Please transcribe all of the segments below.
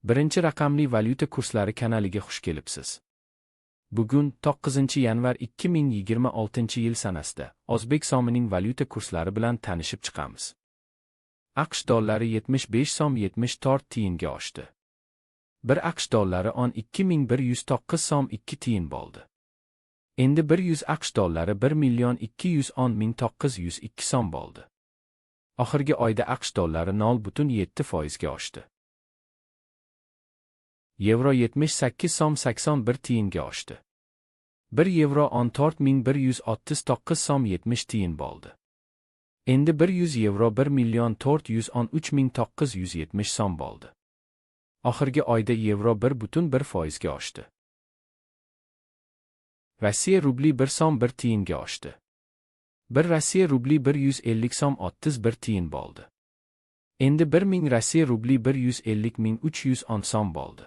Birinchi raqamli valyuta kurslari kanaliga xush kelibsiz. Bugun 9-yanvar 2026-yil sanasida O'zbek so'mining valyuta kurslari bilan tanishib chiqamiz. AQSh dollari 75 so'm 74 tiyinga oshdi. 1 AQSh dollari 12.109 so'm 2 tiyin bo'ldi. Endi 100 AQSh dollari 1.210.902 so'm bo'ldi. Oxirgi oyda AQSh dollari 0.7% ga oshdi. Yevro 78 so'm 81 tiyinga oshdi. 1 yevro 14.139 so'm 70 tiyin bo'ldi. Endi 100 yevro 1.413.970 so'm bo'ldi. Oxirgi oyda yevro 1.1% ga oshdi. Rossiya rubli 1 so'm 1 tiyinga oshdi. 1 Rossiya rubli 150 so'm 31 tiyin bo'ldi. Endi 1000 Rossiya rubli 150.310 so'm bo'ldi.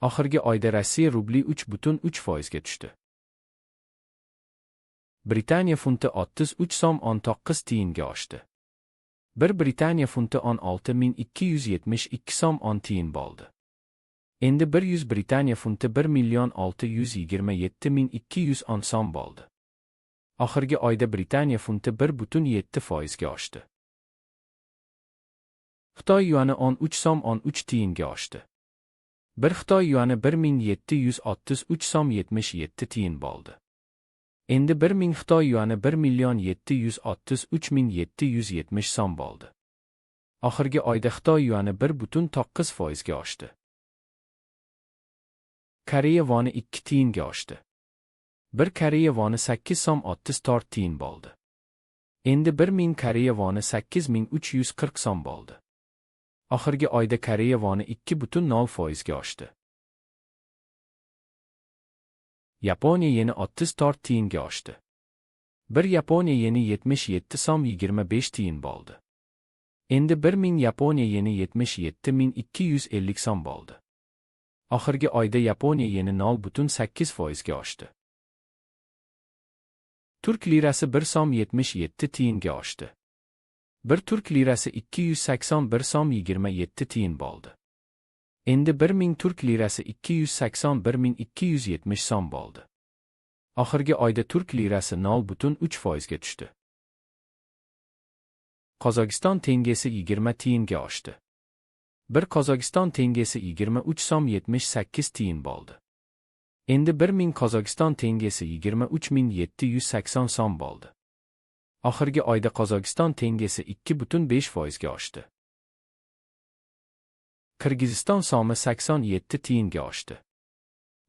Oxirgi oyda Rossiya rubli 3.3% ga tushdi. Britaniya funti 33 so'm 19 tiyinga oshdi. 1 Britaniya funti 16.272 so'm 10 tiyin bo'ldi. Endi 100 Britaniya funti 1.627.210 so'm bo'ldi. Oxirgi oyda Britaniya funti 1.7% ga oshdi. Xitoy yuani 13 so'm 13 tiyinga oshdi. 1 Xitoy yuani 1763 so'm 77 tiyin bo'ldi. Endi 1000 Xitoy yuani 1.763.770 so'm bo'ldi. Oxirgi oyda Xitoy yuani 1.9% ga oshdi. Koreya voni 2 tiyinga oshdi. 1 Koreya voni 8 so'm 64 tiyin bo'ldi. Endi 1000 Koreya voni 8340 so'm bo'ldi. Oxirgi oyda Koreya voni 2.0% ga oshdi. Yaponiya yeni 34 tiyinga oshdi. 1 Yaponiya yeni 77 so'm 25 tiyin bo'ldi. Endi 1000 Yaponiya yeni 77.250 so'm bo'ldi. Oxirgi oyda Yaponiya yeni 0.8% ga oshdi. Turk lirasi 1 so'm 77 tiyinga oshdi. 1 Turk lirasi 281 so'm 27 tiyin bo'ldi. Endi 1000 Turk lirasi 281.270 so'm bo'ldi. Oxirgi oyda Turk lirasi 0.3% ga tushdi. Qozog'iston tengesi 20 tiyinga oshdi. 1 Qozog'iston tengesi 23 so'm 78 tiyin bo'ldi. Endi 1000 Qozog'iston tengesi 23.780 so'm bo'ldi. Oxirgi oyda Qozog'iston tengesi 2.5% ga oshdi. Qirg'iziston so'mi 87 tiyinga oshdi.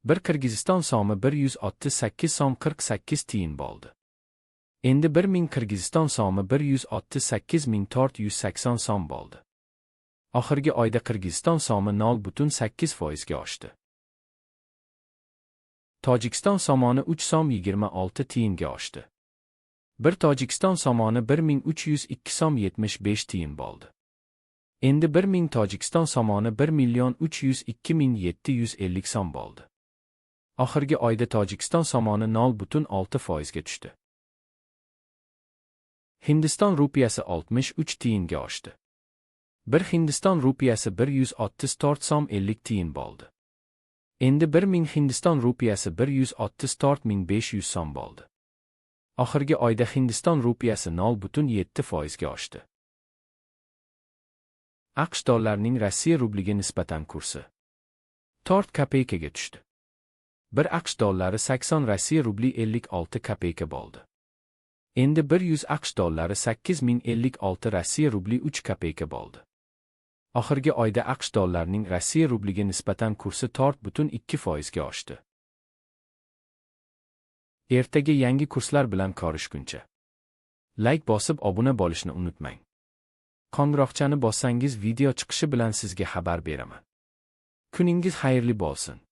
1 Qirg'iziston so'mi 168 so'm 48 tiyin bo'ldi. Endi 1000 Qirg'iziston so'mi 168.480 so'm bo'ldi. Oxirgi oyda Qirg'iziston so'mi 0.8% ga oshdi. Tojikiston somoni 3 so'm 26 tiyinga oshdi. 1 Tojikiston somoni 1302 so'm 75 tiyin bo'ldi. Endi 1000 Tojikiston somoni 1.302.750 so'm bo'ldi. Oxirgi oyda Tojikiston somoni 0.6% ga tushdi. Hindiston rupiyasi 63 tiyinga oshdi. 1 Hindiston rupiyasi 164 so'm 50 tiyin bo'ldi. Endi 1000 Hindiston rupiyasi 164.500 so'm bo'ldi. Oxirgi oyda Hindiston rupiyasi 0.7% ga oshdi. AQSh dollarining Rossiya rubliga nisbatan kursi 4 kopeykaga tushdi. 1 AQSh dollari 80 Rossiya rubli 56 kopeyka bo'ldi. Endi 100 AQSh dollari 8056 Rossiya rubli 3 kopeyka bo'ldi. Oxirgi oyda AQSh dollarining Rossiya rubliga nisbatan kursi 4.2% ga oshdi. Ertaga yangi kurslar bilan ko'rishguncha like bosib obuna bo'lishni unutmang. Qo'ng'iroqchani bossangiz video chiqishi bilan sizga xabar beraman. Kuningiz xayrli bo'lsin.